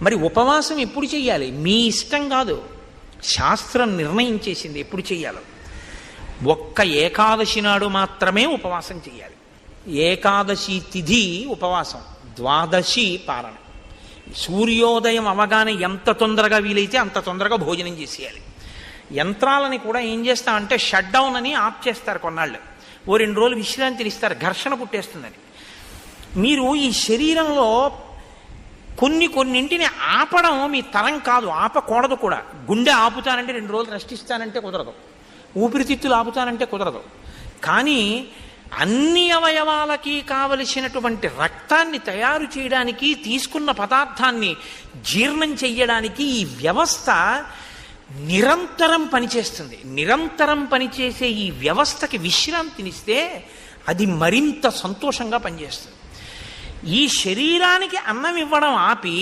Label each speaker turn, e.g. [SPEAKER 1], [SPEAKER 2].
[SPEAKER 1] మరి ఉపవాసం ఎప్పుడు చెయ్యాలి? మీ ఇష్టం కాదు, శాస్త్రం నిర్ణయం చేసింది ఎప్పుడు చెయ్యాలో. ఒక్క ఏకాదశి నాడు మాత్రమే ఉపవాసం చెయ్యాలి. ఏకాదశి తిథి ఉపవాసం, ద్వాదశి పారణ. సూర్యోదయం అవగానే ఎంత తొందరగా వీలైతే అంత తొందరగా భోజనం చేసేయాలి. యంత్రాలని కూడా ఏం చేస్తామంటే షట్ డౌన్ అని ఆఫ్ చేస్తారు కొన్నాళ్ళు, ఓ 2 రోజులు విశ్రాంతిని ఇస్తారు, ఘర్షణ పుట్టేస్తుందని. మీరు ఈ శరీరంలో కొన్నింటిని ఆపడం మీ తరం కాదు, ఆపకూడదు కూడా. గుండె ఆపుతానంటే 2 రోజులు రెస్ట్ ఇస్తానంటే కుదరదు, ఊపిరితిత్తులు ఆపుతానంటే కుదరదు. కానీ అన్ని అవయవాలకి కావలసినటువంటి రక్తాన్ని తయారు చేయడానికి, తీసుకున్న పదార్థాన్ని జీర్ణం చెయ్యడానికి ఈ వ్యవస్థ నిరంతరం పనిచేస్తుంది. నిరంతరం పనిచేసే ఈ వ్యవస్థకి విశ్రాంతినిస్తే అది మరింత సంతోషంగా పనిచేస్తుంది. ఈ శరీరానికి అన్నం ఇవ్వడం ఆపి